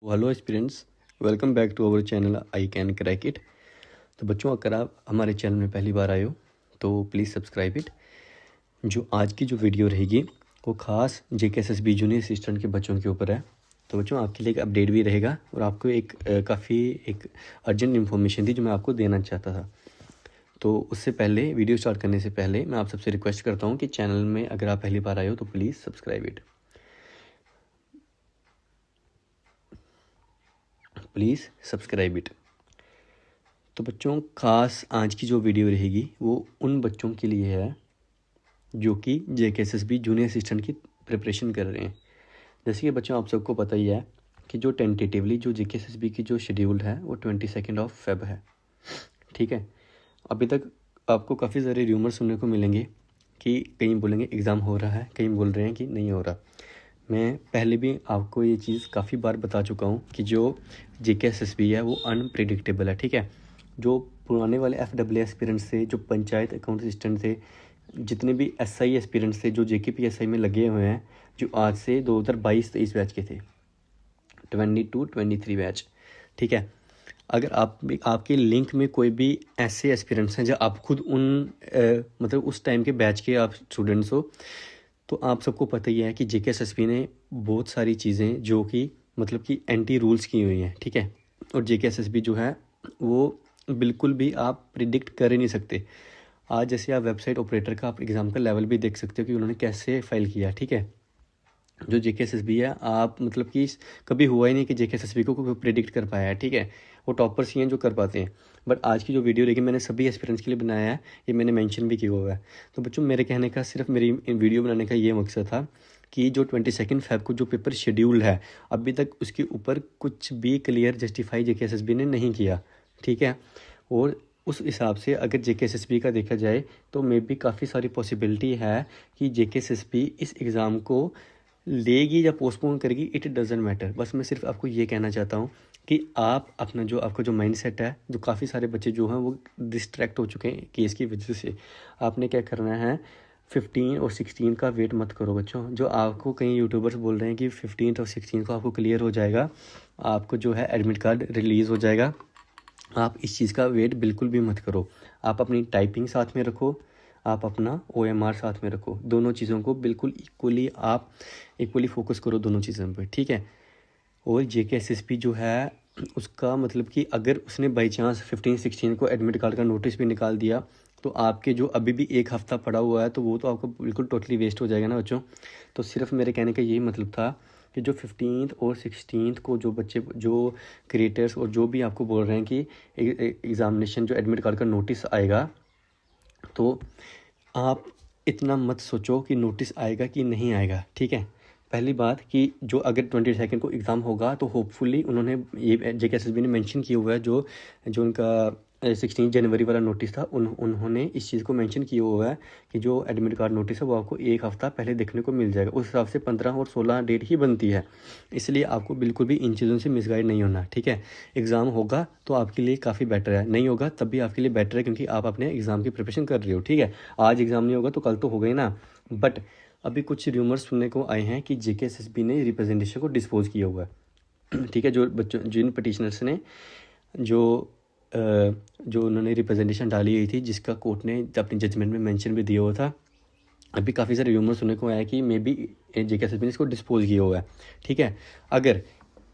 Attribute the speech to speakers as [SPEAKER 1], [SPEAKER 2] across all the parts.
[SPEAKER 1] Hello aspirants, welcome back to our channel I can crack it. तो बच्चों, अगर आप हमारे चैनल में पहली बार आए हो तो प्लीज़ सब्सक्राइब इट। जो आज की जो वीडियो रहेगी वो ख़ास JKSSB जूनियर असिस्टेंट के बच्चों के ऊपर है। तो बच्चों, आपके लिए एक अपडेट भी रहेगा और आपको काफ़ी अर्जेंट इन्फॉर्मेशन थी जो मैं आपको देना चाहता था। तो उससे पहले, वीडियो स्टार्ट करने से पहले मैं आप सबसे रिक्वेस्ट करता हूँ कि चैनल में अगर आप पहली बार आए हो तो please subscribe it, please subscribe it. तो बच्चों, ख़ास आज की जो वीडियो रहेगी वो उन बच्चों के लिए है जो कि JKSSB जूनियर असिस्टेंट की प्रिपरेशन कर रहे हैं। जैसे कि बच्चों, आप सबको पता ही है कि जो टेंटेटिवली जो JKSSB की जो शेड्यूल है वो 22 फ़ेब है। ठीक है, अभी तक आपको काफ़ी सारे र्यूमर सुनने को मिलेंगे कि कहीं बोलेंगे एग्ज़ाम हो रहा है, कहीं बोल रहे हैं कि नहीं हो रहा। मैं पहले भी आपको ये चीज़ काफ़ी बार बता चुका हूँ कि जो JKSSB है वो अनप्रिडिक्टेबल है। ठीक है, जो पुराने वाले FAA एस्पिरेंट्स थे, जो पंचायत अकाउंट असिस्टेंट थे, जितने भी SI एस्पिरेंट्स थे जो JKPSI में लगे हुए हैं, जो आज से 2022-23 बैच के थे, 22-23 बैच। ठीक है, अगर आपके लिंक में कोई भी ऐसे एस्पिरेंट्स हैं जो आप खुद मतलब उस टाइम के बैच के आप स्टूडेंट्स हो, तो आप सबको पता ही है कि JKSSB ने बहुत सारी चीज़ें जो कि मतलब कि एंटी रूल्स की हुई हैं। ठीक है, और JKSSB जो है वो बिल्कुल भी आप प्रिडिक्ट कर ही नहीं सकते। आज जैसे आप वेबसाइट ऑपरेटर का आप एग्ज़ाम का लेवल भी देख सकते हो कि उन्होंने कैसे फाइल किया। ठीक है, जो JKSSB है, आप मतलब कि कभी हुआ ही नहीं कि JKSSB को कोई प्रिडिक्ट कर पाया है। ठीक है, वो टॉपर्स ही हैं जो कर पाते हैं। बट आज की जो वीडियो लेकिन मैंने सभी एस्पिरेंट्स के लिए बनाया है, ये मैंने मेंशन भी किया हुआ है। तो बच्चों, मेरे कहने का सिर्फ मेरी वीडियो बनाने का ये मकसद था कि जो 22 फ़ेब को जो पेपर शेड्यूल है, अभी तक उसके ऊपर कुछ भी क्लियर जस्टिफाई JKSSB ने नहीं किया। ठीक है, और उस हिसाब से अगर JKSSB का देखा जाए तो मे भी काफ़ी सारी पॉसिबिलिटी है कि JKSSB इस एग्ज़ाम को लेगी या पोस्टपोन करेगी, इट डजेंट मैटर। बस मैं सिर्फ आपको ये कहना चाहता हूँ कि आप अपना जो आपका जो माइंडसेट है, जो काफ़ी सारे बच्चे जो हैं वो डिस्ट्रैक्ट हो चुके हैं केस की वजह से। आपने क्या करना है, 15 और 16 का वेट मत करो बच्चों। जो आपको कई यूट्यूबर्स बोल रहे हैं कि 15 और 16 को आपको क्लियर हो जाएगा, आपको जो है एडमिट कार्ड रिलीज़ हो जाएगा, आप इस चीज़ का वेट बिल्कुल भी मत करो। आप अपनी टाइपिंग साथ में रखो, आप अपना OMR साथ में रखो। दोनों चीज़ों को बिल्कुल इक्वली फोकस करो दोनों चीज़ों पर। ठीक है, और JKSSB जो है उसका मतलब कि अगर उसने बाई चांस 15-16 को एडमिट कार्ड का नोटिस भी निकाल दिया तो आपके जो अभी भी एक हफ़्ता पड़ा हुआ है तो वो तो आपको बिल्कुल टोटली वेस्ट हो जाएगा ना बच्चों। तो सिर्फ मेरे कहने का यही मतलब था कि जो 15 और 16 को जो बच्चे, जो क्रिएटर्स और जो भी आपको बोल रहे हैं कि एग्ज़ामिनेशन जो एडमिट कार्ड का नोटिस आएगा, तो आप इतना मत सोचो कि नोटिस आएगा कि नहीं आएगा। ठीक है, पहली बात कि जो अगर 22 को एग्ज़ाम होगा तो होपफुली उन्होंने ये JKSSB ने मेंशन किया हुआ है, जो जो उनका 16 जनवरी वाला नोटिस था, उन्होंने इस चीज़ को मेंशन किया हुआ है कि जो एडमिट कार्ड नोटिस है वो आपको एक हफ़्ता पहले देखने को मिल जाएगा। उस हिसाब से 15 और 16 डेट ही बनती है, इसलिए आपको बिल्कुल भी इन चीज़ों से मिसगाइड नहीं होना। ठीक है, एग्ज़ाम होगा तो आपके लिए काफ़ी बेटर है, नहीं होगा तब भी आपके लिए बेटर है, क्योंकि आप अपने एग्ज़ाम की प्रिपरेशन कर रहे हो। ठीक है, आज एग्ज़ाम नहीं होगा तो कल तो होगा ही ना। बट अभी कुछ र्यूमर्स सुनने को आए हैं कि JKSSB ने रिप्रेजेंटेशन को डिस्पोज किया हुआ है। ठीक है, जो बच्चों जिन पटिशनर्स ने जो उन्होंने रिप्रेजेंटेशन डाली हुई थी, जिसका कोर्ट ने अपनी जजमेंट में मेंशन भी दिया हुआ था, अभी काफ़ी सारे र्यूमर सुनने को आया है कि मे बी JKSSB ने इसको डिस्पोज किया हुआ है। ठीक है, अगर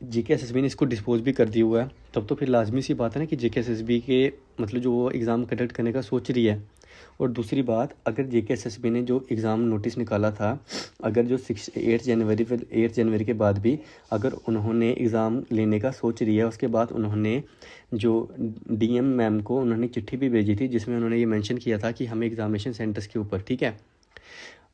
[SPEAKER 1] JKSSB ने इसको डिस्पोज भी कर दिया हुआ है तब तो फिर लाजमी सी बात है ना कि JKSSB के मतलब जो वो एग्ज़ाम कंडक्ट करने का सोच रही है। और दूसरी बात, अगर JKSSB ने जो एग्ज़ाम नोटिस निकाला था, अगर जो 8 जनवरी के बाद भी अगर उन्होंने एग्ज़ाम लेने का सोच रही है, उसके बाद उन्होंने जो DM मैम को उन्होंने चिट्ठी भी भेजी थी जिसमें उन्होंने ये मेंशन किया था कि हमें एग्ज़ामिनेशन सेंटर्स के ऊपर। ठीक है,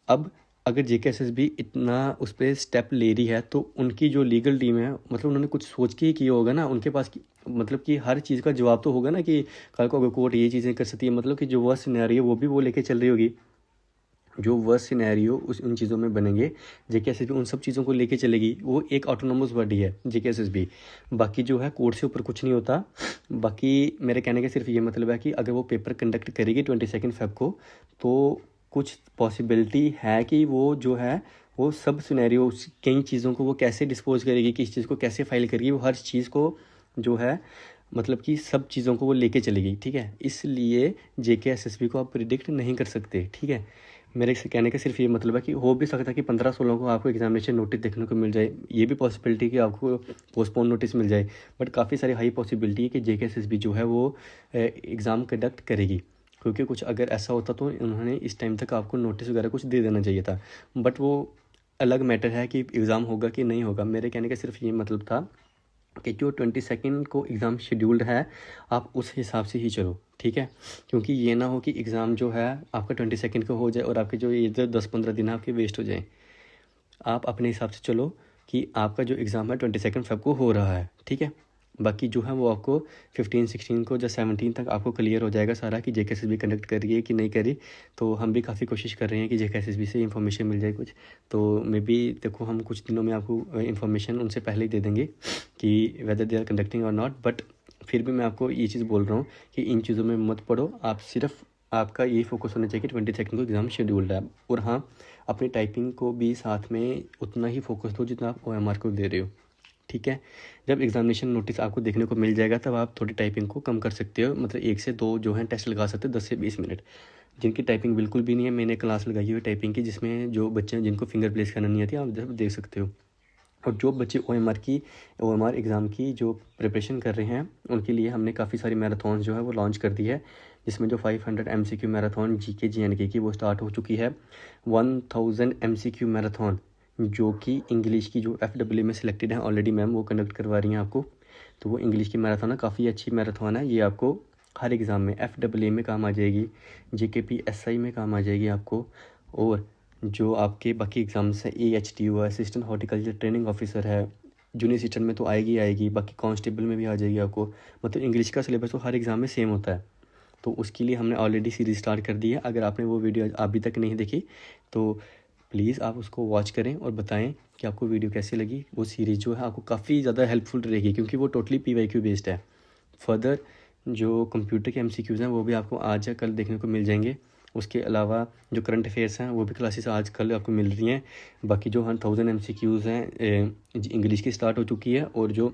[SPEAKER 1] अब अगर JKSSB इतना उस पर स्टेप ले रही है तो उनकी जो लीगल टीम है, मतलब उन्होंने कुछ सोच के ही किया होगा ना। उनके पास मतलब कि हर चीज़ का जवाब तो होगा ना कि कल को अगर कोर्ट ये चीज़ें कर सकती है, मतलब कि जो वर्स्ट सिनेरियो वो भी वो लेके चल रही होगी। जो वर्स्ट सिनेरियो उन चीज़ों में बनेंगे, JKSSB उन सब चीज़ों को लेके चलेगी। वो एक ऑटोनोमस बॉडी है JKSSB, बाकी जो है कोर्ट से ऊपर कुछ नहीं होता। बाकी मेरे कहने का सिर्फ ये मतलब है कि अगर वो पेपर कंडक्ट करेगी 22 फ़ेब को, तो कुछ पॉसिबिलिटी है कि वो जो है वो सब सिनेरियो कई चीज़ों को वो कैसे डिस्पोज करेगी, किस चीज़ को कैसे फाइल करेगी, वो हर चीज़ को जो है मतलब कि सब चीज़ों को वो लेके चलेगी, ठीक है। इसलिए जेके एसएसबी को आप प्रिडिक्ट नहीं कर सकते, ठीक है। मेरे से कहने का सिर्फ ये मतलब है कि हो भी सकता है कि 15-16 को आपको एग्जामिनेशन नोटिस देखने को मिल जाए, ये भी पॉसिबिलिटी कि आपको पोस्टपोन नोटिस मिल जाए, बट काफ़ी सारी हाई पॉसिबिलिटी है कि जेके एसएसबी जो है वो एग्ज़ाम कंडक्ट करेगी, क्योंकि कुछ अगर ऐसा होता तो उन्होंने इस टाइम तक आपको नोटिस वगैरह कुछ दे देना चाहिए था। बट वो अलग मैटर है कि एग्ज़ाम होगा कि नहीं होगा। मेरे कहने का सिर्फ ये मतलब था कि जो 22 को एग्ज़ाम शेड्यूल्ड है आप उस हिसाब से ही चलो, ठीक है। क्योंकि ये ना हो कि एग्ज़ाम जो है आपका 22 को हो जाए और आपके जो ये 10-15 दिन आपके वेस्ट हो जाएं। आप अपने हिसाब से चलो कि आपका जो एग्ज़ाम है 22 फ़रवरी को हो रहा है, ठीक है। बाकी जो है वो आपको 15-16 को या 17 तक आपको क्लियर हो जाएगा सारा कि जेके एसएसबी कंडक्ट कर रही है कि नहीं करी। तो हम भी काफ़ी कोशिश कर रहे हैं कि जेके एसएसबी से इंफॉर्मेशन मिल जाए कुछ, तो मे बी देखो हम कुछ दिनों में आपको इंफॉर्मेशन उनसे पहले ही दे देंगे कि वेदर दे आर कंडक्टिंग और नॉट। बट फिर भी मैं आपको ये चीज़ बोल रहा हूँ कि इन चीज़ों में मत पढ़ो, आप सिर्फ आपका यही फोकस होना चाहिए कि 22 को एग्ज़ाम शेड्यूल्ड है। और हाँ, अपनी टाइपिंग को भी साथ में उतना ही फोकस दो जितना आप OMR को दे रहे हो, ठीक है। जब एग्जामिनेशन नोटिस आपको देखने को मिल जाएगा तब आप थोड़ी टाइपिंग को कम कर सकते हो, मतलब 1 से 2 जो है टेस्ट लगा सकते हो 10 से 20 मिनट। जिनकी टाइपिंग बिल्कुल भी नहीं है, मैंने क्लास लगाई हुई टाइपिंग की, जिसमें जो बच्चे हैं जिनको फिंगर प्लेस करना नहीं आती आप देख सकते हो। और जो बच्चे OMR एग्ज़ाम की जो प्रिपरेशन कर रहे हैं उनके लिए हमने काफ़ी सारी मैराथन जो है वो लॉन्च कर दी है, जिसमें जो 500 MCQ मैराथन GK JNK की वो स्टार्ट हो चुकी है। 1000 MCQ मैराथन जो कि इंग्लिश की जो FAA में सिलेक्टेड है ऑलरेडी मैम वो कंडक्ट करवा रही हैं आपको। तो वो इंग्लिश की मैराथन है, काफ़ी अच्छी मैराथन है, ये आपको हर एग्ज़ाम में FAA में काम आ जाएगी, JKP SI में काम आ जाएगी आपको। और जो आपके बाकी एग्ज़ाम्स हैं AHTU है, असिस्टेंट हॉर्टिकल्चर ट्रेनिंग ऑफिसर है, जूनियर असिस्टेंट में तो आएगी, बाकी कांस्टेबल में भी आ जाएगी आपको। मतलब इंग्लिश का सिलेबस तो हर एग्ज़ाम में सेम होता है। तो उसके लिए हमने ऑलरेडी सीरीज़ स्टार्ट कर दी है। अगर आपने वो वीडियो अभी तक नहीं देखी तो प्लीज़ आप उसको वॉच करें और बताएं कि आपको वीडियो कैसी लगी। वो सीरीज़ जो है आपको काफ़ी ज़्यादा हेल्पफुल रहेगी, क्योंकि वो टोटली PYQ बेस्ड है। फर्दर जो कंप्यूटर के MCQs हैं वो भी आपको आज या कल देखने को मिल जाएंगे। उसके अलावा जो करंट अफेयर्स हैं वो भी क्लासेस आज कल आपको मिल रही हैं। बाकी जो 1000 MCQs हैं इंग्लिश की स्टार्ट हो चुकी है, और जो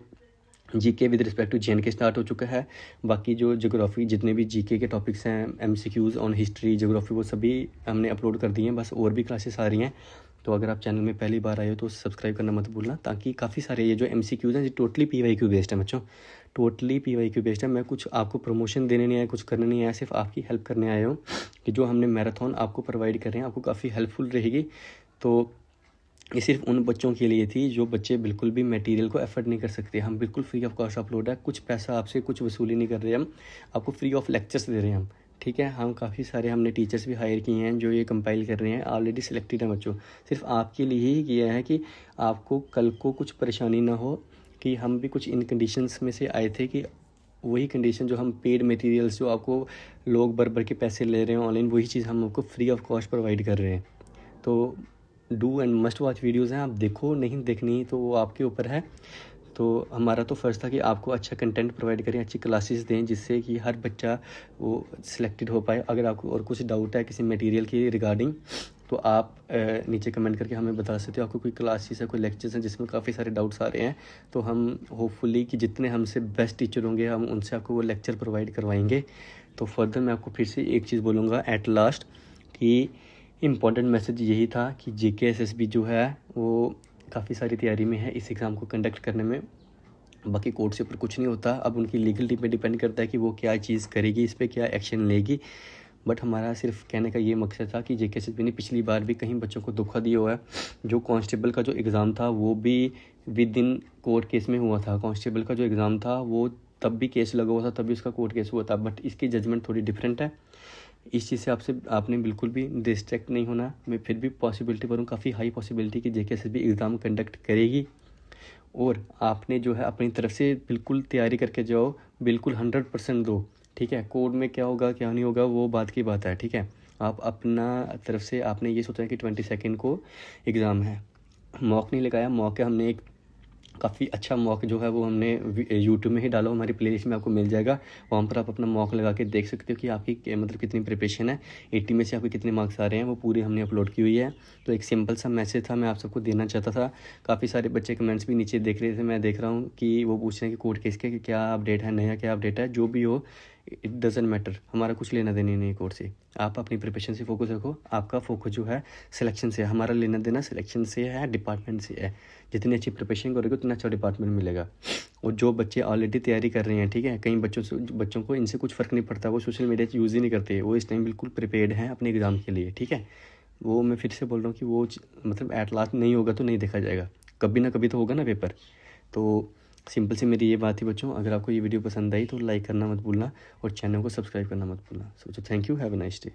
[SPEAKER 1] GK with respect to JNK start हो चुका है। बाकी जो ज्योग्राफी जितने भी GK के टॉपिक्स हैं MCQs ऑन हिस्ट्री ज्योग्राफी वो सभी हमने अपलोड कर दिए हैं, बस और भी क्लासेस आ रही हैं। तो अगर आप चैनल में पहली बार आए हो तो सब्सक्राइब करना मत भूलना, ताकि काफ़ी सारे ये जो MCQs हैं ये टोटली PYQ बेस्ड है बच्चों, टोटली PYQ बेस्ड है। मैं कुछ आपको प्रमोशन देने नहीं आया, कुछ करने नहीं आया, सिर्फ आपकी हेल्प करने आया हूँ कि जो हमने मैराथन आपको प्रोवाइड कर रहे हैं आपको काफ़ी हेल्पफुल रहेगी। तो ये सिर्फ उन बच्चों के लिए थी जो बच्चे बिल्कुल भी मटेरियल को एफर्ट नहीं कर सकते। हम बिल्कुल फ्री ऑफ कॉस्ट अपलोड है, कुछ पैसा आपसे कुछ वसूली नहीं कर रहे, हम आपको फ्री ऑफ लेक्चर्स दे रहे हैं हम, ठीक है। हम काफ़ी सारे हमने टीचर्स भी हायर किए हैं जो ये कंपाइल कर रहे हैं, ऑलरेडी सिलेक्टेड है बच्चों। सिर्फ आपके लिए ही किया है कि आपको कल को कुछ परेशानी ना हो, कि हम भी कुछ इन कंडीशंस में से आए थे कि वही कंडीशन जो हम पेड मटेरियल्स जो आपको लोग भर के पैसे ले रहे हैं ऑनलाइन, वही चीज़ हम आपको फ्री ऑफ कॉस्ट प्रोवाइड कर रहे हैं। तो do and must watch videos हैं, आप देखो, नहीं देखनी तो वो आपके ऊपर है। तो हमारा तो फ़र्ज़ था कि आपको अच्छा कंटेंट प्रोवाइड करें, अच्छी क्लासेस दें, जिससे कि हर बच्चा वो सिलेक्टेड हो पाए। अगर आपको और कुछ डाउट है किसी मटेरियल की रिगार्डिंग तो आप नीचे कमेंट करके हमें बता सकते हो। आपको कोई क्लासेस है, कोई लेक्चर्स हैं जिसमें काफ़ी सारे डाउट्स आ रहे हैं, तो हम होपफुली कि जितने हमसे बेस्ट टीचर होंगे हम उनसे आपको वो लेक्चर प्रोवाइड करवाएंगे। तो फर्दर मैं आपको फिर से एक चीज़ बोलूँगा एट लास्ट कि इम्पॉर्टेंट मैसेज यही था कि JK SSB जो है वो काफ़ी सारी तैयारी में है इस एग्ज़ाम को कंडक्ट करने में। बाकी कोर्ट से ऊपर कुछ नहीं होता, अब उनकी लीगल टीम पे डिपेंड करता है कि वो क्या चीज़ करेगी, इस पर क्या एक्शन लेगी। बट हमारा सिर्फ कहने का ये मकसद था कि JK SSB ने पिछली बार भी कहीं बच्चों को धोखा दिया हुआ है। जो कांस्टेबल का जो एग्ज़ाम था वो भी विद इन कोर्ट केस में हुआ था। कांस्टेबल का जो एग्ज़ाम था वो तब भी केस लगा हुआ था, तभी उसका कोर्ट केस हुआ था, बट इसकी जजमेंट थोड़ी डिफरेंट है। इस चीज़ से आपने बिल्कुल भी डिस्ट्रैक्ट नहीं होना। मैं फिर भी पॉसिबिलिटी पर हूँ, काफ़ी हाई पॉसिबिलिटी कि JK SSB एग्ज़ाम कंडक्ट करेगी, और आपने जो है अपनी तरफ से बिल्कुल तैयारी करके जाओ, बिल्कुल 100% दो, ठीक है। कोड में क्या होगा क्या नहीं होगा वो बात की बात है, ठीक है। आप अपना तरफ से आपने ये सोचा है कि 22 को एग्ज़ाम है, मॉक नहीं लगाया। मॉक है हमने एक काफ़ी अच्छा मॉक जो है वो हमने यूट्यूब में ही डाला, हमारी प्लेलिस्ट में आपको मिल जाएगा। वहाँ पर आप अपना मॉक लगा के देख सकते हो कि आपकी मतलब कितनी प्रिपरेशन है, 80 में से आपके कितने मार्क्स आ रहे हैं, वो पूरी हमने अपलोड की हुई है। तो एक सिंपल सा मैसेज था, मैं आप सबको देना चाहता था। काफ़ी सारे बच्चे कमेंट्स भी नीचे देख रहे थे, मैं देख रहा हूँ कि वो पूछ रहे हैं कि कोड किसके, कि क्या अपडेट है, नया क्या अपडेट है। जो भी हो, इट डजेंट मैटर, हमारा कुछ लेना देना नहीं कोड से। आप अपनी प्रिपरेशन से फोकस रखो, आपका फोकस जो है सिलेक्शन से है, हमारा लेना देना सिलेक्शन से है, डिपार्टमेंट से है। जितनी अच्छी प्रिपरेशन करोगे उतना अच्छा डिपार्टमेंट मिलेगा। और जो बच्चे ऑलरेडी तैयारी कर रहे हैं, ठीक है, कई बच्चों को इनसे कुछ फ़र्क नहीं पड़ता, वो सोशल मीडिया यूज़ ही नहीं करते, वो इस टाइम बिल्कुल प्रिपेयर्ड हैं अपने एग्ज़ाम के लिए, ठीक है। वो मैं फिर से बोल रहा हूँ कि वो मतलब एट लास्ट नहीं होगा तो नहीं देखा जाएगा, कभी ना कभी तो होगा ना पेपर। तो सिंपल सी मेरी ये बात थी बच्चों। अगर आपको ये वीडियो पसंद आई तो लाइक करना मत भूलना और चैनल को सब्सक्राइब करना मत भूलना। So thank you, have a nice day.